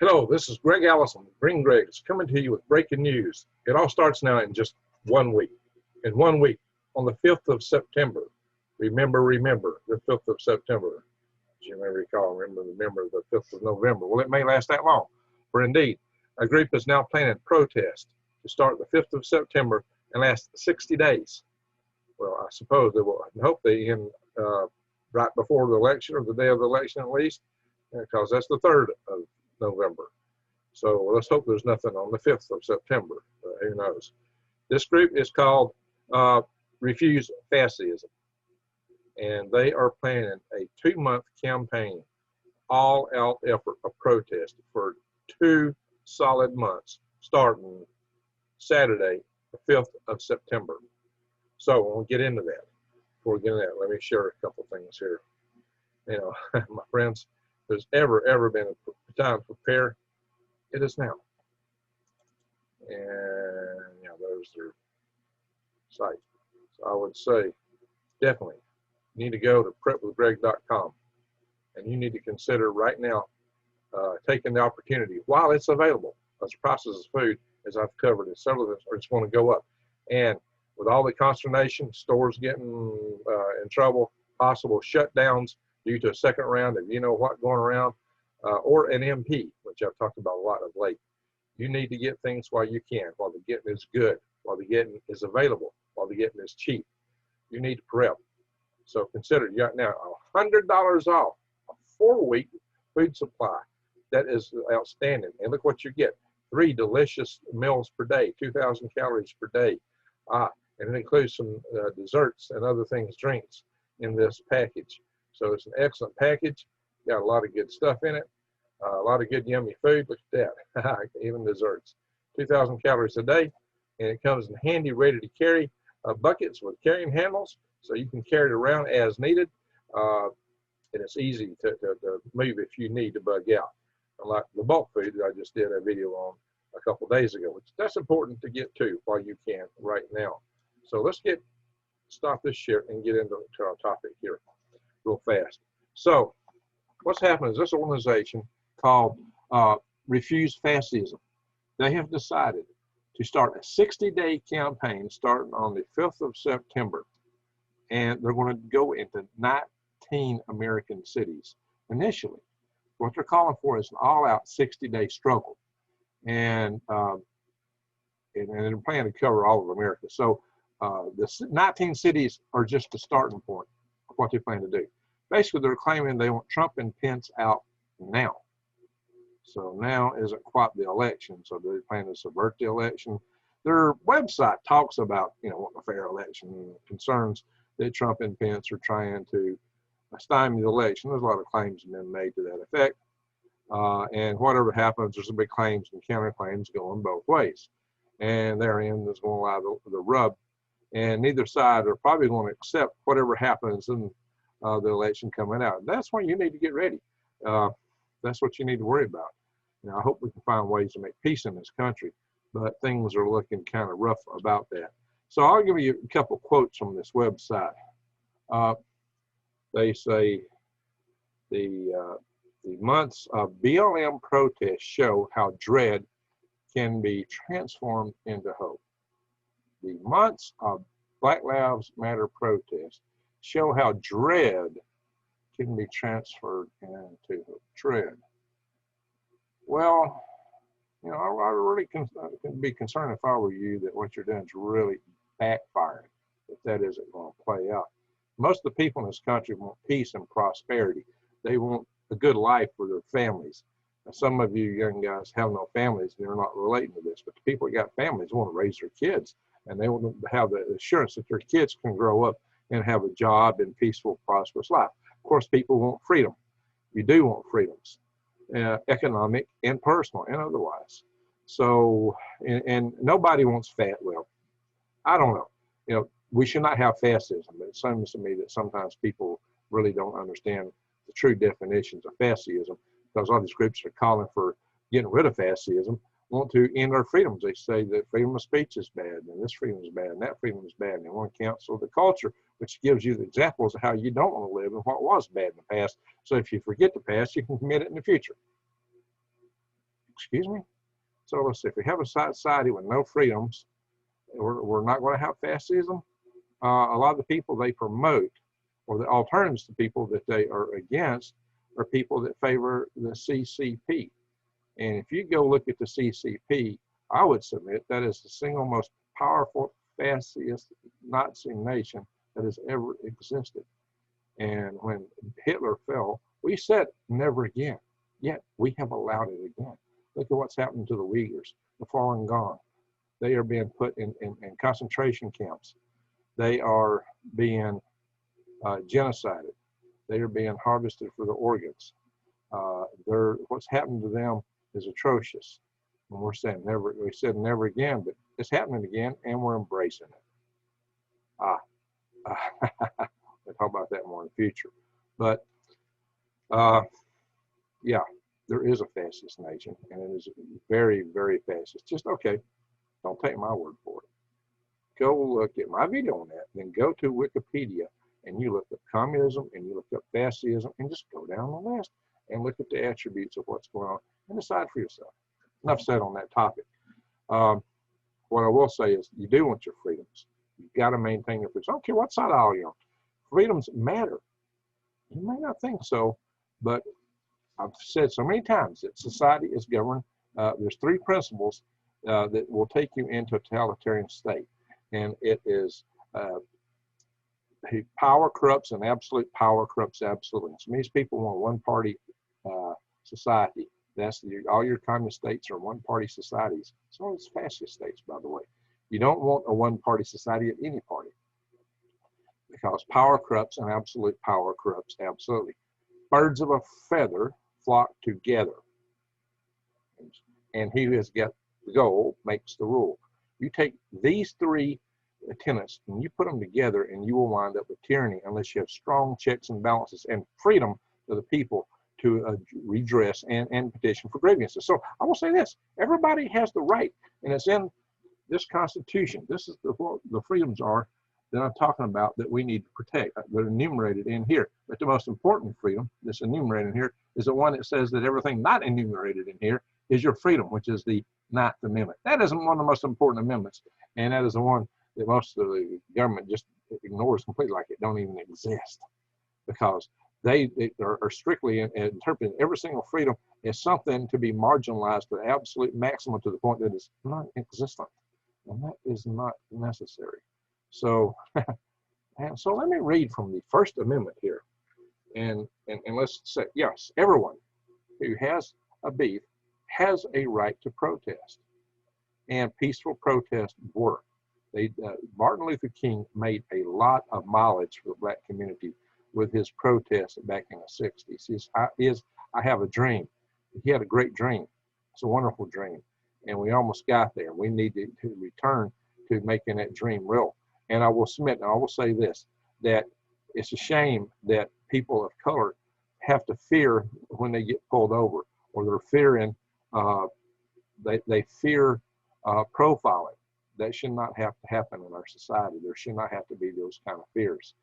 Hello, this is Greg Allison, Green Greg's, coming to you with breaking news. It all starts now in just 1 week. In 1 week, on the 5th of September, remember the 5th of September. As you may recall, remember the 5th of November. Well, it may last that long, for indeed, a group is now planning a protest to start the 5th of September and last 60 days. Well, I suppose they will, I hope they end right before the election, or the day of the election at least, because that's the 3rd of November. So let's hope there's nothing on the 5th of September. Who knows? This group is called Refuse Fascism, and they are planning a 2-month campaign, all-out effort of protest for 2 solid months, starting Saturday, the 5th of September. So we'll get into that. Before we get into that, let me share a couple things here. You know, my friends, if there's ever been a time to prepare, it is now. And yeah, there's their site. So I would say, definitely, you need to go to prepwithgreg.com, and you need to consider right now taking the opportunity while it's available, because the prices of food, as I've covered in several of them, are just going to go up. And with all the consternation, stores getting in trouble, possible shutdowns due to a second round of you know what going around, or an MP, which I've talked about a lot of late. You need to get things while you can, while the getting is good, while the getting is available, while the getting is cheap. You need to prep. So consider, you got now $100 off a 4-week food supply. That is outstanding. And look what you get: 3 delicious meals per day, 2,000 calories per day. And it includes some desserts and other things, drinks in this package. So it's an excellent package. Got a lot of good stuff in it. A lot of good yummy food. Look at that. Even desserts. 2,000 calories a day. And it comes in handy, ready to carry buckets with carrying handles, so you can carry it around as needed. And it's easy to move if you need to bug out. Unlike the bulk food that I just did a video on a couple days ago, which that's important to get to while you can right now. So let's stop this shit and get into our topic here real fast. So what's happened is this organization called Refuse Fascism, they have decided to start a 60-day campaign starting on the 5th of September. And they're going to go into 19 American cities initially. What they're calling for is an all-out 60-day struggle. And they're planning to cover all of America. So the 19 cities are just the starting point of what they plan to do. Basically, they're claiming they want Trump and Pence out now. So now isn't quite the election, so they plan to subvert the election. Their website talks about, you know, wanting a fair election, concerns that Trump and Pence are trying to stymie the election. There's a lot of claims have been made to that effect. And whatever happens, there's a big claims and counterclaims going both ways. And therein is going to lie the rub. And neither side are probably going to accept whatever happens in the election coming out. That's why you need to get ready. That's what you need to worry about. Now, I hope we can find ways to make peace in this country, but things are looking kind of rough about that. So I'll give you a couple quotes from this website. They say the months of BLM protests show how dread can be transformed into hope. The months of Black Lives Matter protests show how dread can be transferred into hope. Dread. Well, you know, I really can be concerned if I were you that what you're doing is really backfiring, if that isn't going to play out. Most of the people in this country want peace and prosperity. They want a good life for their families. Now, some of you young guys have no families and you're not relating to this, but the people that got families want to raise their kids, and they want to have the assurance that their kids can grow up and have a job and peaceful, prosperous life. Of course, people want freedom. You do want freedoms, economic and personal and otherwise. So, and nobody wants well, I don't know. You know, we should not have fascism, but it seems to me that sometimes people really don't understand the true definitions of fascism, because all these groups are calling for getting rid of fascism, want to end our freedoms. They say that freedom of speech is bad, and this freedom is bad, and that freedom is bad, and they want to cancel the culture, which gives you the examples of how you don't want to live and what was bad in the past. So if you forget the past, you can commit it in the future. excuse me? So let's see, if we have a society with no freedoms, we're not going to have fascism. A lot of the people they promote, or the alternatives to people that they are against, are people that favor the CCP. And if you go look at the CCP, I would submit that is the single most powerful fascist Nazi nation that has ever existed. And when Hitler fell, we said never again, yet we have allowed it again. Look at what's happened to the Uyghurs, the Falun Gong. They are being put in concentration camps. They are being genocided. They are being harvested for their organs. What's happened to them is atrocious. And we're saying never, we said never again, but it's happening again, and we're embracing it. We'll talk about that more in the future. But yeah, there is a fascist nation, and it is very, very fascist. Just okay, don't take my word for it. Go look at my video on that, then go to Wikipedia and you look up communism and you look up fascism and just go down the list and look at the attributes of what's going on and decide for yourself. Enough said on that topic. What I will say is you do want your freedoms. You've got to maintain your freedoms. I don't care what side aisle you're on. Freedoms matter. You may not think so, but I've said so many times that society is governed. There's three principles that will take you into a totalitarian state. And it is power corrupts and absolute power corrupts absolutely. So many people want a one-party society. That's all your communist states are one-party societies. So it's fascist states, by the way. You don't want a one-party society at any party, because power corrupts and absolute power corrupts absolutely. Birds of a feather flock together, and he who has got the goal makes the rule. You take these three tenets and you put them together, and you will wind up with tyranny unless you have strong checks and balances and freedom to the people to redress and petition for grievances. So I will say this: everybody has the right, and it's in this Constitution. This is what the freedoms are that I'm talking about that we need to protect. They're enumerated in here. But the most important freedom that's enumerated in here is the one that says that everything not enumerated in here is your freedom, which is the 9th Amendment. That is one of the most important amendments, and that is the one that most of the government just ignores completely, like it don't even exist, because they are strictly interpreting every single freedom as something to be marginalized to the absolute maximum, to the point that it's non-existent, and that is not necessary. So, and so let me read from the First Amendment here, and let's say, yes, everyone who has a beef has a right to protest, and peaceful protest work. Martin Luther King made a lot of mileage for the black community with his protest back in the 60s. I have a dream. He had a great dream. It's a wonderful dream, and we almost got there. We need to return to making that dream real. And I will submit, and I will say this, that it's a shame that people of color have to fear when they get pulled over, or they're fearing, they fear profiling. That should not have to happen in our society. There should not have to be those kind of fears.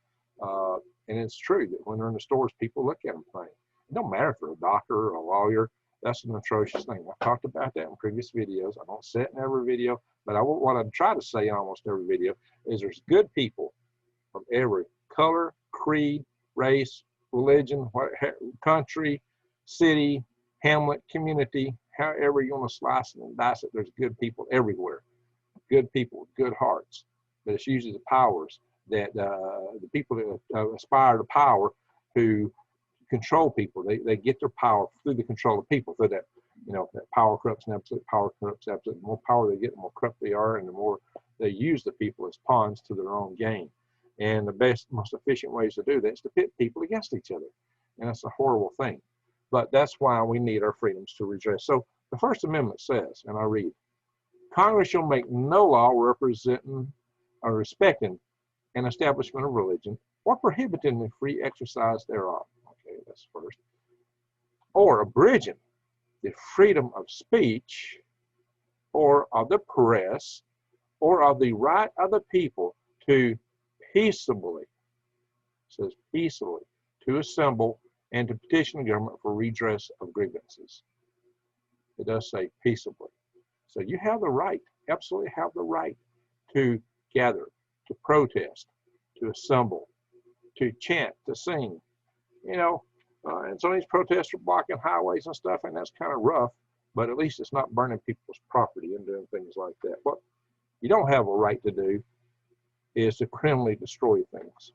And it's true that when they're in the stores, people look at them funny. It don't matter if they're a doctor or a lawyer. That's an atrocious thing. I've talked about that in previous videos. I don't say it in every video, but what I try to say in almost every video is there's good people from every color, creed, race, religion, country, city, hamlet, community, however you want to slice it and dice it. There's good people everywhere. Good people with good hearts. But it's usually the powers that the people that aspire to power, who control people, they get their power through the control of people. So that, that power corrupts and absolute power corrupts absolute. The more power they get, the more corrupt they are, and the more they use the people as pawns to their own gain. And the best, most efficient ways to do that is to pit people against each other. And that's a horrible thing. But that's why we need our freedoms to redress. So the First Amendment says, and I read, Congress shall make no law representing or respecting an establishment of religion, or prohibiting the free exercise thereof. Okay, that's first. Or abridging the freedom of speech, or of the press, or of the right of the people to peaceably, it says peaceably, to assemble and to petition the government for redress of grievances. It does say peaceably. So you have the right, absolutely have the right to gather, to protest, to assemble, to chant, to sing, you know. And some of these protests are blocking highways and stuff, and that's kind of rough, but at least it's not burning people's property and doing things like that. What you don't have a right to do is to criminally destroy things.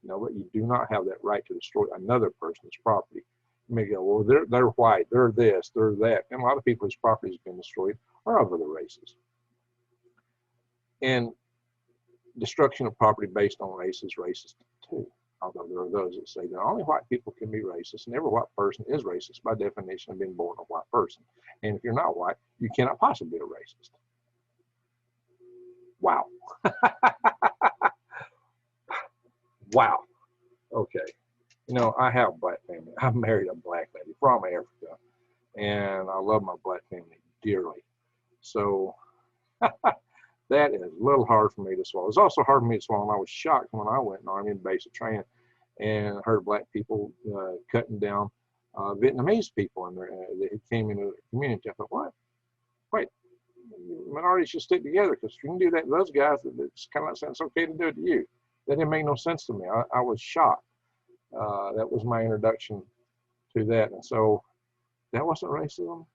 You know, but you do not have that right to destroy another person's property. You may go, well, they're white, they're this, they're that. And a lot of people whose property has been destroyed are of other races. And destruction of property based on race is racist too. Although there are those that say that only white people can be racist, and every white person is racist by definition of being born a white person. And if you're not white, you cannot possibly be a racist. Wow. Wow. Okay. You know, I have a black family. I married a black lady from Africa, and I love my black family dearly. So that is a little hard for me to swallow. It's also hard for me to swallow. And I was shocked when I went in the Army in basic training and heard black people cutting down Vietnamese people, and they came into the community. I thought, what? Wait, minorities should stick together, because if you can do that to those guys, it's kind of like saying it's okay to do it to you. That didn't make no sense to me. I was shocked. That was my introduction to that. And so that wasn't racism,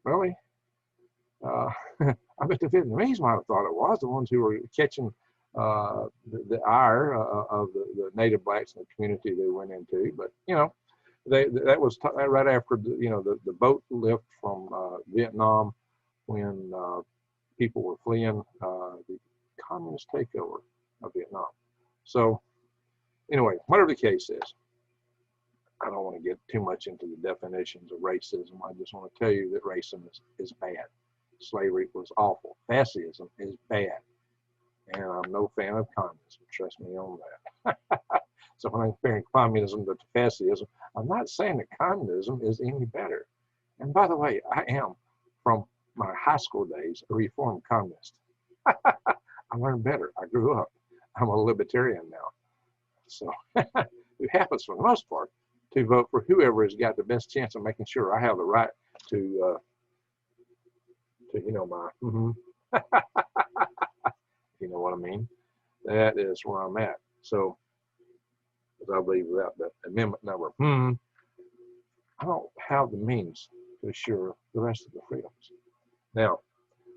really. I bet the Vietnamese might have thought it was, the ones who were catching the ire of the native blacks in the community they went into. But, you know, that was right after the boat lift from Vietnam, when people were fleeing the communist takeover of Vietnam. So anyway, whatever the case is, I don't want to get too much into the definitions of racism. I just want to tell you that racism is bad. Slavery was awful. Fascism is bad. And I'm no fan of communism. Trust me on that. So when I'm comparing communism to fascism, I'm not saying that communism is any better. And by the way, I am, from my high school days, a reformed communist. I learned better. I grew up. I'm a libertarian now. So it happens for the most part to vote for whoever has got the best chance of making sure I have the right to you know, my, you know what I mean? That is where I'm at. So, as I believe without the amendment number, I don't have the means to assure the rest of the freedoms. Now,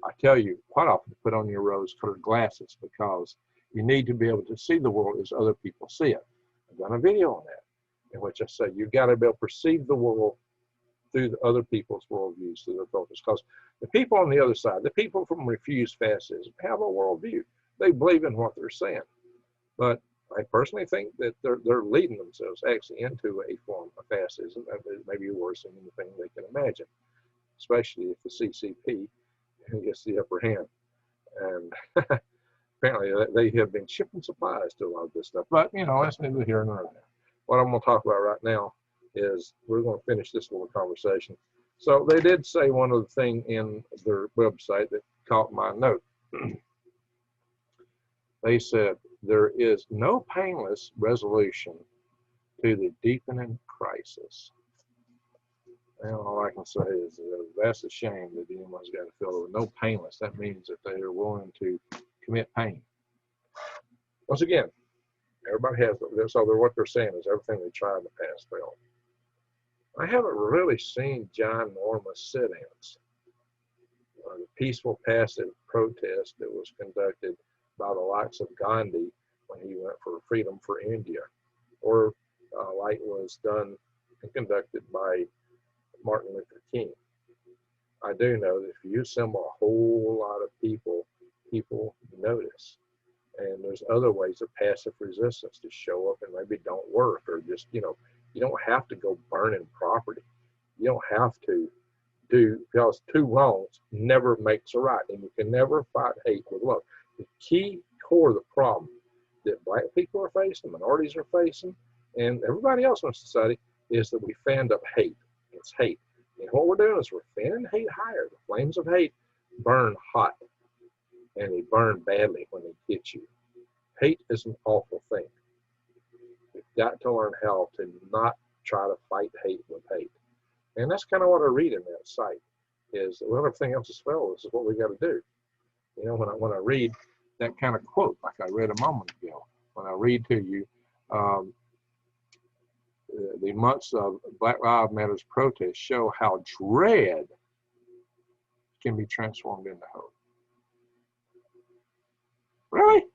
I tell you quite often to put on your rose-colored glasses, because you need to be able to see the world as other people see it. I've done a video on that, in which I say you've got to be able to perceive the world through the other people's worldviews, through their focus. Because the people on the other side, the people from refused fascism, have a worldview. They believe in what they're saying. But I personally think that they're leading themselves actually into a form of fascism, and maybe worse than anything they can imagine, especially if the CCP gets the upper hand. And apparently they have been shipping supplies to a lot of this stuff. But, you know, that's neither here nor there. What I'm going to talk about right now is we're going to finish this little conversation. So they did say one other thing in their website that caught my note. They said, there is no painless resolution to the deepening crisis. And all I can say is that's a shame that anyone's got to feel with no painless. That means that they are willing to commit pain. Once again, everybody has, so what they're saying is everything they tried in the past failed. I haven't really seen ginormous sit-ins. The peaceful, passive protest that was conducted by the likes of Gandhi when he went for freedom for India, or like was done and conducted by Martin Luther King. I do know that if you assemble a whole lot of people, people notice. And there's other ways of passive resistance to show up and maybe don't work, or just, you know, you don't have to go burning property. You don't have to do, because two wrongs never makes a right, and you can never fight hate with love. The key core of the problem that black people are facing, minorities are facing, and everybody else in society is that we fanned up hate. It's hate. And what we're doing is we're fanning hate higher. The flames of hate burn hot, and they burn badly when they hit you. Hate is an awful thing. We've got to learn how to not try to fight hate with hate. And that's kind of what I read in that site, is well, everything else is failed. This is what we got to do. You know, when I read that kind of quote, like I read a moment ago, when I read to you the months of Black Lives Matter's protests show how dread can be transformed into hope. Really?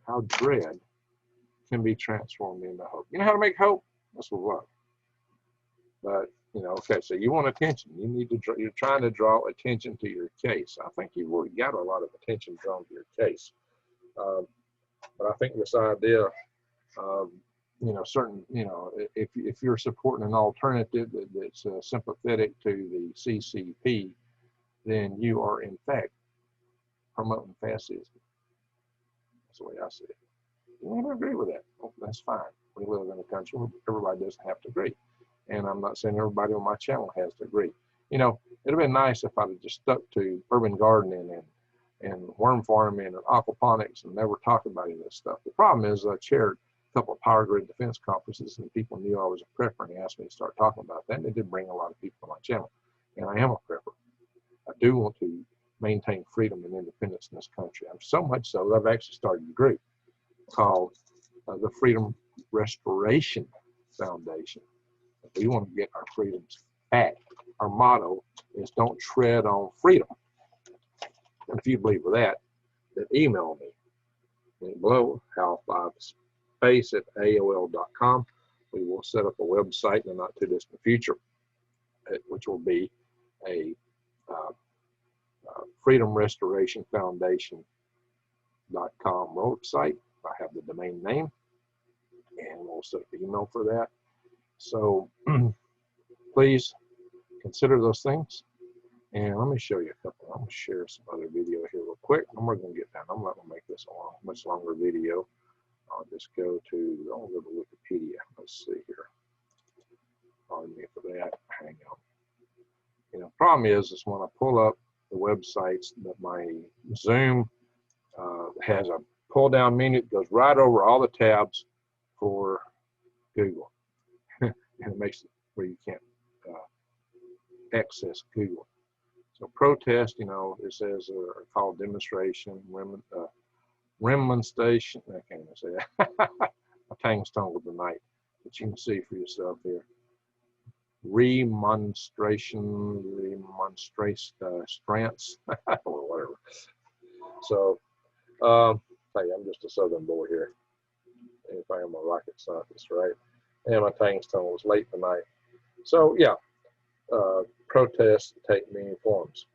How dread can be transformed into hope. You know how to make hope? That's with love. But, you know, okay, so you want attention. You need to, you're trying to draw attention to your case. I think you've already got a lot of attention drawn to your case. But I think this idea of, you know, certain, you know, if you're supporting an alternative that's sympathetic to the CCP, then you are in fact promoting fascism. That's the way I see it. You never agree with that. Well, that's fine. We live in a country where everybody doesn't have to agree. And I'm not saying everybody on my channel has to agree. You know, it'd have been nice if I'd have just stuck to urban gardening and worm farming and aquaponics and never talked about any of this stuff. The problem is I chaired a couple of power grid defense conferences and people knew I was a prepper and they asked me to start talking about that. And it did bring a lot of people to my channel. And I am a prepper. I do want to maintain freedom and independence in this country. I'm so much so that I've actually started a group called the Freedom Restoration Foundation. We want to get our freedoms back. Our motto is don't tread on freedom. And if you believe that, then email me below, hal5space@aol.com. We will set up a website in the not too distant future, which will be a Freedom Restoration Foundation.com website. I have the domain name, and we'll set up an email for that. So please consider those things. And let me show you a couple. I'm going to share some other video here real quick. And we're going to get down. I'm not going to make this a much longer video. I'll just go to Wikipedia. Let's see here. Pardon me for that. Hang on. You know, the problem is when I pull up the websites that my Zoom has a pull down menu that goes right over all the tabs for Google. And it makes it where you can't access Google. So protest, you know, it says call demonstration, remonstration. I can't even say that. My tongue's tangled tonight, but you can see for yourself here. Remonstration, strants, or whatever. So, hey, I'm just a Southern boy here. If I am a rocket scientist, right? And my tongue's tangled. It was late tonight. So, yeah. Protests take many forms.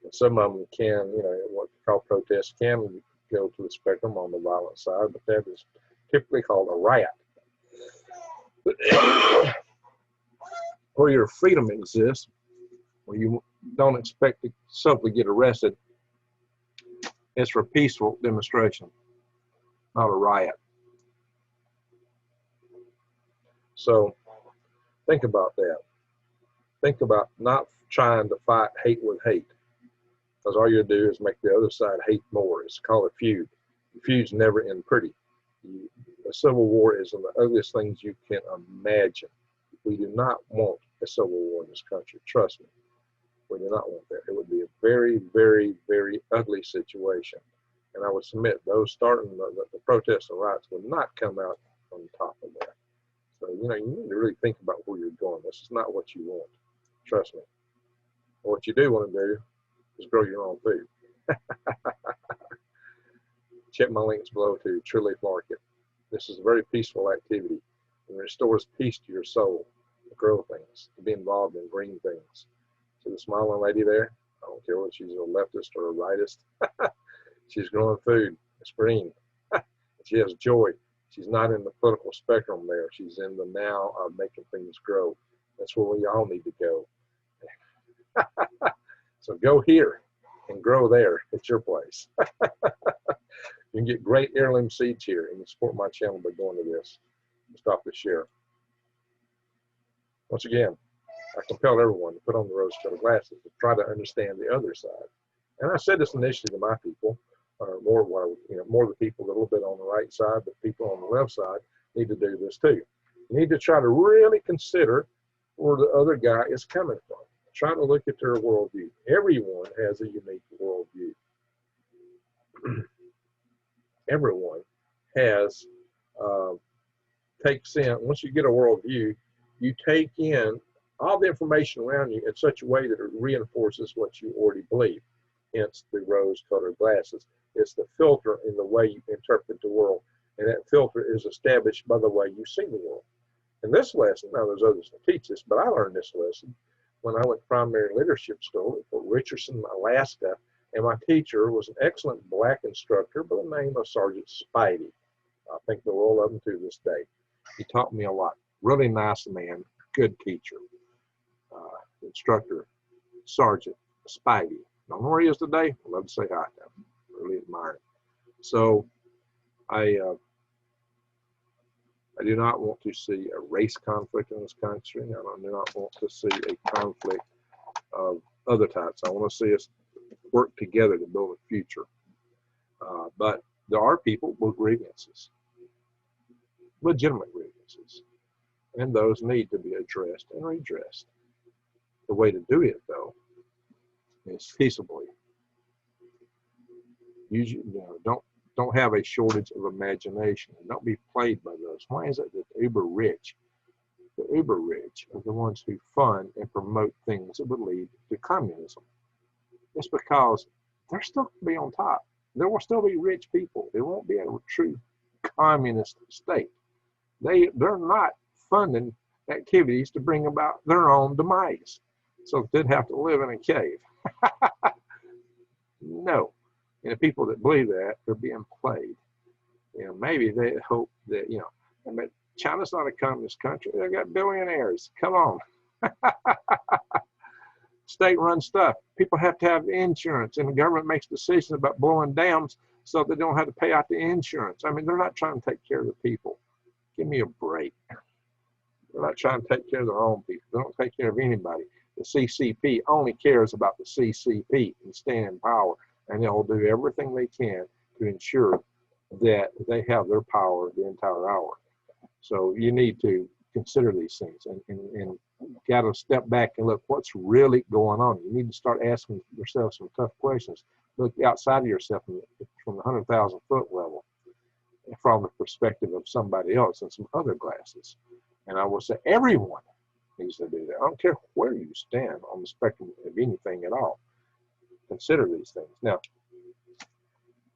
And some of them can, you know, what we call protests can go to the spectrum on the violent side, but that is typically called a riot. Where your freedom exists, where you don't expect to simply get arrested, it's for peaceful demonstration, not a riot. So think about that. Think about not trying to fight hate with hate, because all you do is make the other side hate more. It's called a feud. The feud's never end pretty. A civil war is one of the ugliest things you can imagine. We do not want a civil war in this country. Trust me. We do not want that. It would be a very, very, very ugly situation. And I would submit those starting the protests and riots would not come out on top of that. So, you know, you need to really think about where you're going. This is not what you want. Trust me. What you do want to do is grow your own food. Check my links below to True Leaf Market. This is a very peaceful activity and restores peace to your soul, to grow things, to be involved in green things. See the smiling lady there? I don't care whether she's a leftist or a rightist. She's growing food. It's green. She has joy. She's not in the political spectrum there. She's in the now of making things grow. That's where we all need to go. So go here and grow there. It's your place. You can get great heirloom seeds here and support my channel by going to this. Stop the share. Once again, I compel everyone to put on the rose-colored glasses to try to understand the other side. And I said this initially to my people, or more of the people a little bit on the right side, but people on the left side need to do this too. You need to try to really consider where the other guy is coming from. Try to look at their worldview. Everyone has a unique worldview. Everyone has, takes in, once you get a worldview, you take in all the information around you in such a way that it reinforces what you already believe. Hence the rose-colored glasses. It's the filter in the way you interpret the world. And that filter is established by the way you see the world. In this lesson, now there's others that teach this, but I learned this lesson when I went to primary leadership school at Fort Richardson, Alaska, and my teacher was an excellent black instructor by the name of Sergeant Spivey. I think the world of him to this day. He taught me a lot. Really nice man, good teacher. Instructor, Sergeant Spivey. Don't know where he is today. I'd love to say hi to him. Really admire him. So I do not want to see a race conflict in this country. I do not want to see a conflict of other types. I want to see us work together to build a future. But there are people with grievances, legitimate grievances, and those need to be addressed and redressed. The way to do it, though, is peaceably. Don't have a shortage of imagination, and don't be played by those. Why is it that the uber rich are the ones who fund and promote things that would lead to communism? It's because they're still going to be on top. There will still be rich people. It won't be a true communist state. They're not funding activities to bring about their own demise, so they'd have to live in a cave. No. And the people that believe that are being played. Maybe they hope that, I mean, China's not a communist country. They've got billionaires. Come on. State-run stuff. People have to have insurance, and the government makes decisions about blowing dams so they don't have to pay out the insurance. I mean, they're not trying to take care of the people. Give me a break. They're not trying to take care of their own people. They don't take care of anybody. The CCP only cares about the CCP and staying in power, and they'll do everything they can to ensure that they have their power the entire hour. So you need to consider these things and got to step back and look what's really going on. You need to start asking yourself some tough questions. Look outside of yourself from the 100,000 foot level, from the perspective of somebody else and some other glasses. And I will say everyone needs to do that. I don't care where you stand on the spectrum of anything at all. Consider these things. Now,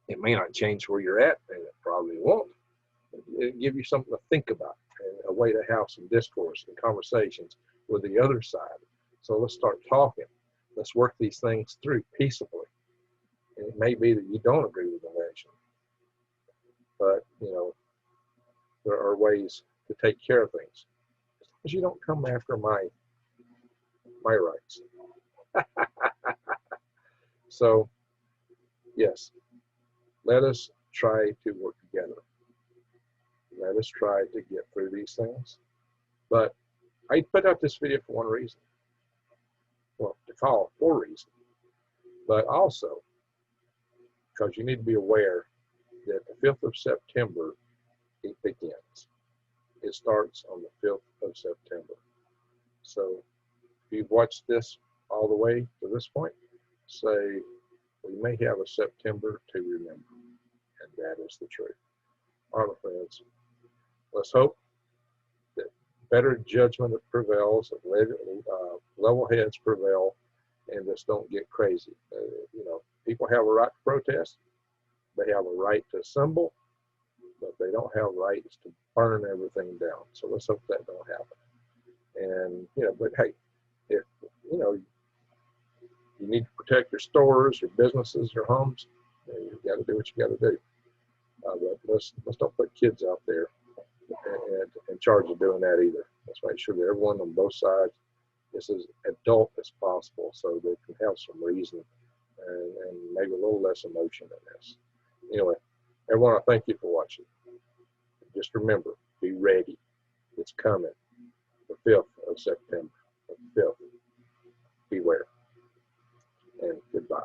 it may not change where you're at, and it probably won't. It'll give you something to think about and a way to have some discourse and conversations with the other side. So let's start talking. Let's work these things through peaceably. And it may be that you don't agree with the nation, but there are ways to take care of things. Because you don't come after my rights. So, yes, let us try to work together. Let us try to get through these things. But I put out this video for one reason. Well, to call for a reason. But also, because you need to be aware that the 5th of September, it begins. It starts on the 5th of September. So if you've watched this all the way to this point, say, we may have a September to remember. And that is the truth. All right, my friends, let's hope that better judgment prevails, level heads prevail, and this don't get crazy. People have a right to protest. They have a right to assemble, but they don't have rights to burn everything down. So let's hope that don't happen. And, but hey, if, you need to protect your stores, your businesses, your homes, you've got to do what you got to do. But let's don't put kids out there in charge of doing that either. Let's make sure that everyone on both sides is as adult as possible so they can have some reason and maybe a little less emotion in this. Anyway, everyone, I thank you for watching. Just remember, be ready. It's coming. The 5th of September. The 5th. Beware. And goodbye.